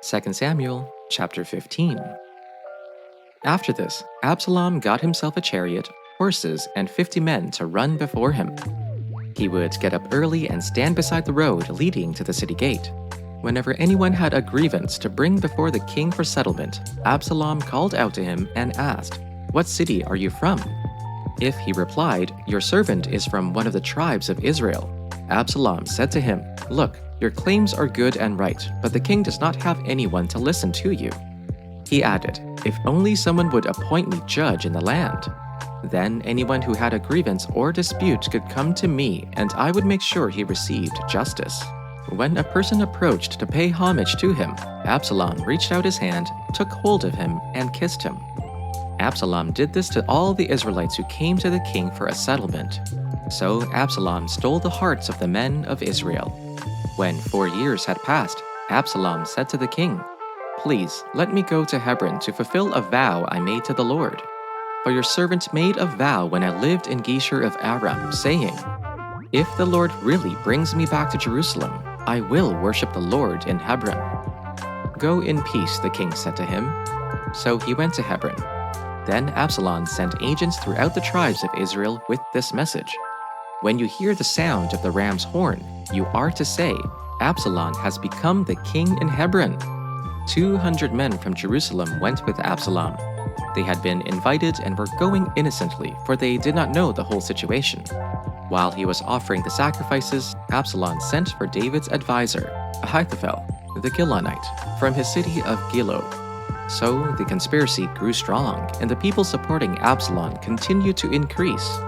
2 Samuel chapter 15. After this, Absalom got himself a chariot, horses, and 50 men to run before him. He would get up early and stand beside the road leading to the city gate. Whenever anyone had a grievance to bring before the king for settlement, Absalom called out to him and asked, "What city are you from?" If he replied, "Your servant is from one of the tribes of Israel," Absalom said to him, "Look, your claims are good and right, but the king does not have anyone to listen to you." He added, "If only someone would appoint me judge in the land. Then anyone who had a grievance or dispute could come to me, and I would make sure he received justice." When a person approached to pay homage to him, Absalom reached out his hand, took hold of him, and kissed him. Absalom did this to all the Israelites who came to the king for a settlement. So Absalom stole the hearts of the men of Israel. When 4 years had passed, Absalom said to the king, "Please let me go to Hebron to fulfill a vow I made to the Lord. For your servant made a vow when I lived in Geshur of Aram, saying, 'If the Lord really brings me back to Jerusalem, I will worship the Lord in Hebron.'" "Go in peace," the king said to him. So he went to Hebron. Then Absalom sent agents throughout the tribes of Israel with this message: "When you hear the sound of the ram's horn, you are to say, 'Absalom has become the king in Hebron.'" 200 men from Jerusalem went with Absalom. They had been invited and were going innocently, for they did not know the whole situation. While he was offering the sacrifices, Absalom sent for David's advisor, Ahithophel, the Gilonite, from his city of Gilo. So the conspiracy grew strong, and the people supporting Absalom continued to increase.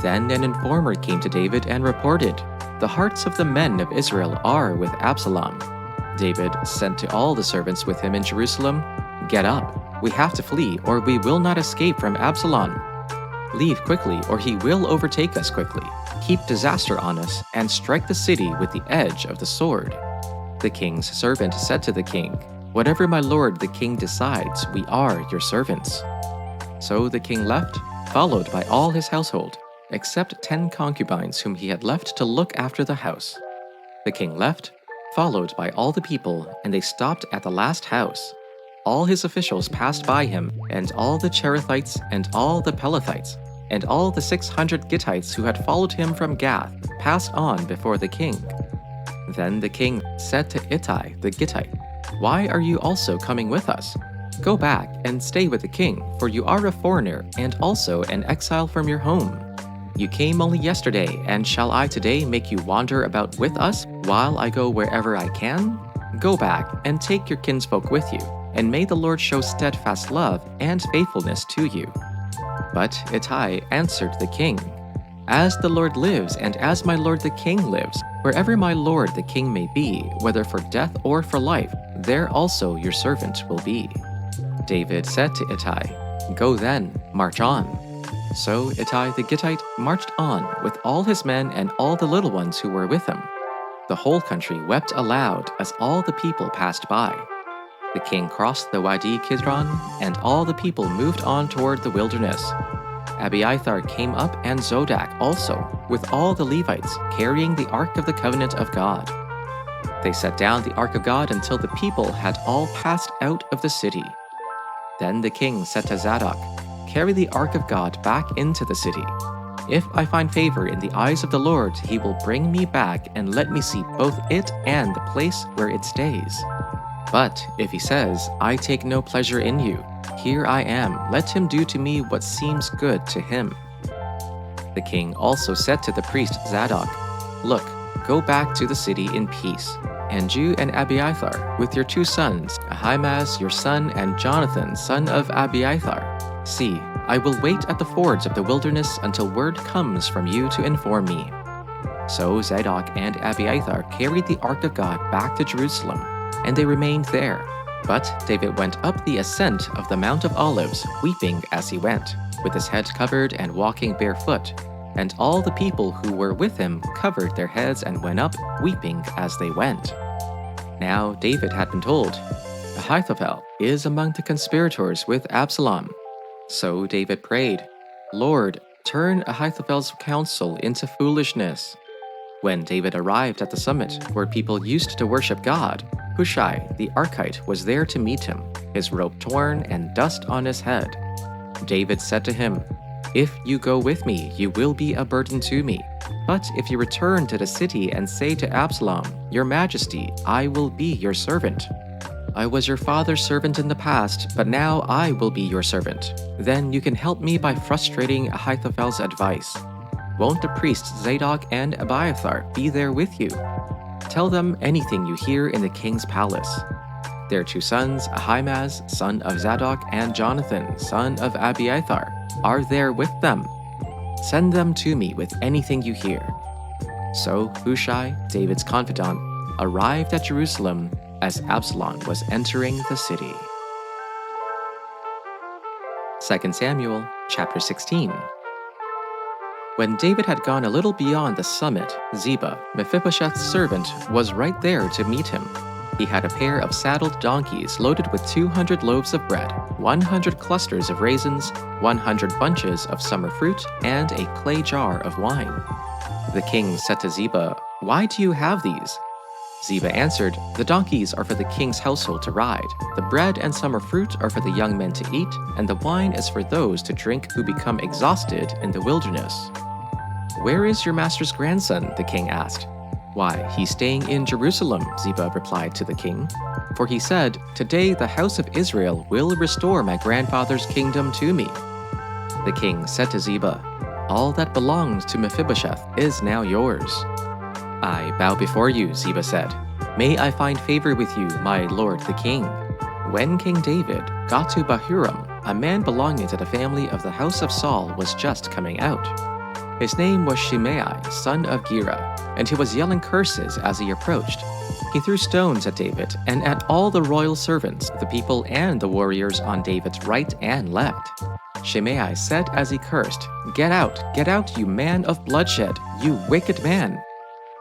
Then an informer came to David and reported, "The hearts of the men of Israel are with Absalom." David sent to all the servants with him in Jerusalem, "Get up, we have to flee, or we will not escape from Absalom. Leave quickly, or he will overtake us quickly, heap disaster on us, and strike the city with the edge of the sword." The king's servant said to the king, "Whatever my lord the king decides, we are your servants." So the king left, followed by all his household, except 10 concubines whom he had left to look after the house. The king left, followed by all the people, and they stopped at the last house. All his officials passed by him, and all the Cherethites, and all the Pelethites, and all the 600 Gittites who had followed him from Gath passed on before the king. Then the king said to Ittai the Gittite, "Why are you also coming with us? Go back and stay with the king, for you are a foreigner and also an exile from your home. You came only yesterday, and shall I today make you wander about with us while I go wherever I can? Go back and take your kinsfolk with you, and may the Lord show steadfast love and faithfulness to you." But Ittai answered the king, "As the Lord lives, and as my lord the king lives, wherever my lord the king may be, whether for death or for life, there also your servant will be." David said to Ittai, "Go then, march on." So Ittai the Gittite marched on with all his men and all the little ones who were with him. The whole country wept aloud as all the people passed by. The king crossed the Wadi Kidron, and all the people moved on toward the wilderness. Abiathar came up, and Zodak also, with all the Levites, carrying the Ark of the Covenant of God. They set down the Ark of God until the people had all passed out of the city. Then the king said to Zadok, "Carry the Ark of God back into the city. If I find favor in the eyes of the Lord, he will bring me back and let me see both it and the place where it stays. But if he says, 'I take no pleasure in you, here I am, let him do to me what seems good to him.'" The king also said to the priest Zadok, "Look, go back to the city in peace, and you and Abiathar, with your 2 sons, Ahimaaz your son and Jonathan son of Abiathar. See, I will wait at the fords of the wilderness until word comes from you to inform me." So Zadok and Abiathar carried the Ark of God back to Jerusalem, and they remained there. But David went up the ascent of the Mount of Olives, weeping as he went, with his head covered and walking barefoot. And all the people who were with him covered their heads and went up, weeping as they went. Now David had been told, "Ahithophel is among the conspirators with Absalom." So David prayed, "Lord, turn Ahithophel's counsel into foolishness." When David arrived at the summit where people used to worship God, Hushai the Archite was there to meet him, his robe torn and dust on his head. David said to him, "If you go with me, you will be a burden to me. But if you return to the city and say to Absalom, 'Your Majesty, I will be your servant. I was your father's servant in the past, but now I will be your servant,' then you can help me by frustrating Ahithophel's advice. Won't the priests Zadok and Abiathar be there with you? Tell them anything you hear in the king's palace. Their two sons, Ahimaaz, son of Zadok, and Jonathan, son of Abiathar, are there with them. Send them to me with anything you hear." So Hushai, David's confidant, arrived at Jerusalem as Absalom was entering the city. 2 Samuel chapter 16. When David had gone a little beyond the summit, Ziba, Mephibosheth's servant, was right there to meet him. He had a pair of saddled donkeys loaded with 200 loaves of bread, 100 clusters of raisins, 100 bunches of summer fruit, and a clay jar of wine. The king said to Ziba, "Why do you have these?" Ziba answered, "The donkeys are for the king's household to ride, the bread and summer fruit are for the young men to eat, and the wine is for those to drink who become exhausted in the wilderness." "Where is your master's grandson?" the king asked. "Why, he's staying in Jerusalem," Ziba replied to the king. "For he said, 'Today the house of Israel will restore my grandfather's kingdom to me.'" The king said to Ziba, "All that belongs to Mephibosheth is now yours." "I bow before you," Ziba said. "May I find favor with you, my lord the king." When King David got to Bahurim, a man belonging to the family of the house of Saul was just coming out. His name was Shimei, son of Gera, and he was yelling curses as he approached. He threw stones at David and at all the royal servants, the people and the warriors on David's right and left. Shimei said as he cursed, get out, you man of bloodshed, you wicked man!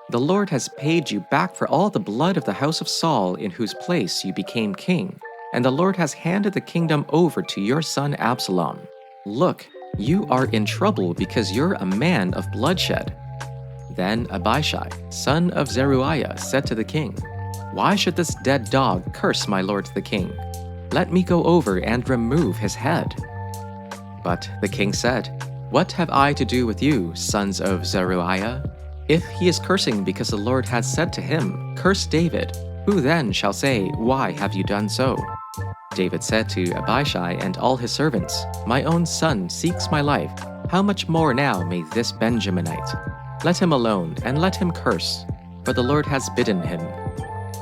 The Lord has paid you back for all the blood of the house of Saul in whose place you became king, and the Lord has handed the kingdom over to your son Absalom. Look, you are in trouble because you're a man of bloodshed." Then Abishai, son of Zeruiah, said to the king, "Why should this dead dog curse my lord the king? Let me go over and remove his head." But the king said, "What have I to do with you, sons of Zeruiah? If he is cursing because the Lord has said to him, 'Curse David,' who then shall say, 'Why have you done so?'" David said to Abishai and all his servants, "My own son seeks my life. How much more now may this Benjaminite? Let him alone and let him curse, for the Lord has bidden him.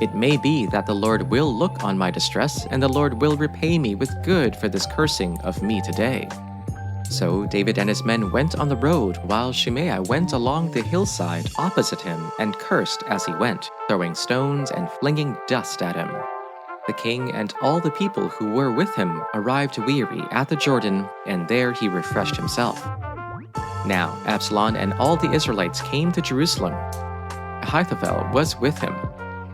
It may be that the Lord will look on my distress, and the Lord will repay me with good for this cursing of me today." So David and his men went on the road, while Shimei went along the hillside opposite him and cursed as he went, throwing stones and flinging dust at him. The king and all the people who were with him arrived weary at the Jordan, and there he refreshed himself. Now Absalom and all the Israelites came to Jerusalem. Ahithophel was with him.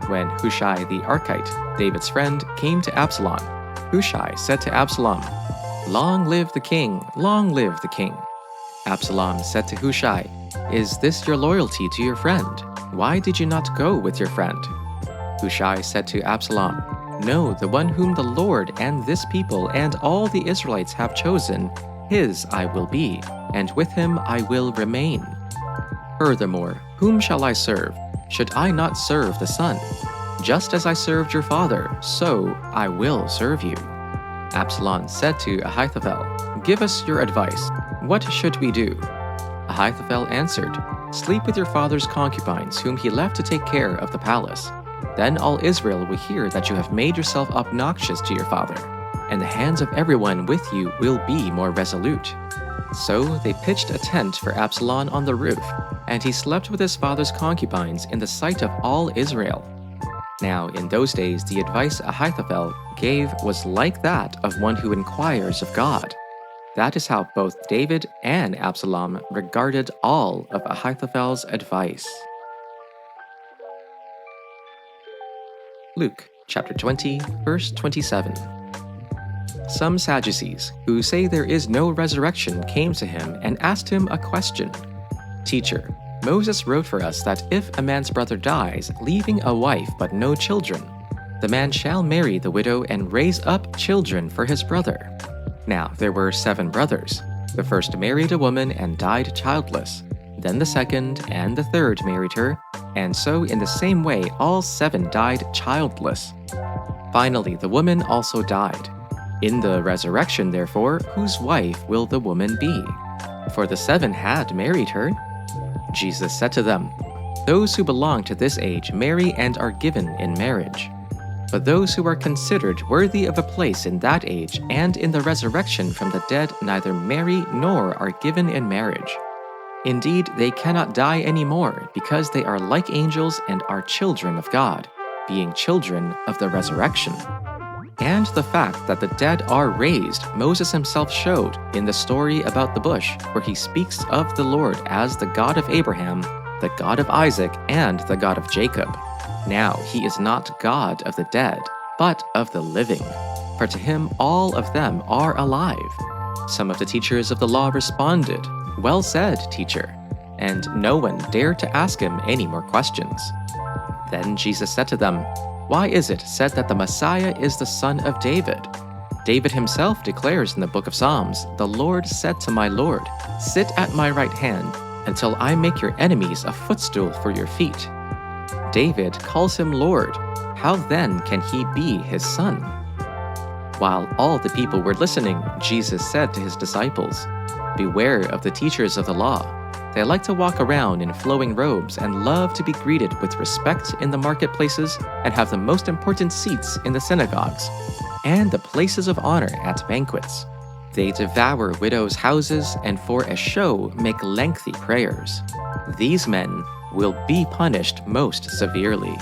When Hushai the Archite, David's friend, came to Absalom, Hushai said to Absalom, "Long live the king! Long live the king!" Absalom said to Hushai, "Is this your loyalty to your friend? Why did you not go with your friend?" Hushai said to Absalom, "No, the one whom the Lord and this people and all the Israelites have chosen, his I will be, and with him I will remain. Furthermore, whom shall I serve? Should I not serve the son? Just as I served your father, so I will serve you." Absalom said to Ahithophel, "Give us your advice. What should we do?" Ahithophel answered, "Sleep with your father's concubines, whom he left to take care of the palace. Then all Israel will hear that you have made yourself obnoxious to your father, and the hands of everyone with you will be more resolute." So they pitched a tent for Absalom on the roof, and he slept with his father's concubines in the sight of all Israel. Now in those days the advice Ahithophel gave was like that of one who inquires of God. That is how both David and Absalom regarded all of Ahithophel's advice. Luke chapter 20, verse 27. Some Sadducees, who say there is no resurrection, came to him and asked him a question. "Teacher, Moses wrote for us that if a man's brother dies, leaving a wife but no children, the man shall marry the widow and raise up children for his brother. Now there were 7 brothers. The first married a woman and died childless. Then the second and the third married her, and so in the same way all 7 died childless. Finally, the woman also died. In the resurrection, therefore, whose wife will the woman be? For the 7 had married her. Jesus said to them, "Those who belong to this age marry and are given in marriage. But those who are considered worthy of a place in that age and in the resurrection from the dead neither marry nor are given in marriage. Indeed, they cannot die anymore, because they are like angels and are children of God, being children of the resurrection." And the fact that the dead are raised, Moses himself showed in the story about the bush, where he speaks of the Lord as the God of Abraham, the God of Isaac, and the God of Jacob. Now he is not God of the dead, but of the living, for to him all of them are alive. Some of the teachers of the law responded, "Well said, teacher," and no one dared to ask him any more questions. Then Jesus said to them, "Why is it said that the Messiah is the son of David? David himself declares in the book of Psalms, 'The Lord said to my Lord, sit at my right hand until I make your enemies a footstool for your feet.' David calls him Lord. How then can he be his son?" While all the people were listening, Jesus said to his disciples, "Beware of the teachers of the law. They like to walk around in flowing robes and love to be greeted with respect in the marketplaces and have the most important seats in the synagogues and the places of honor at banquets. They devour widows' houses and for a show make lengthy prayers. These men will be punished most severely."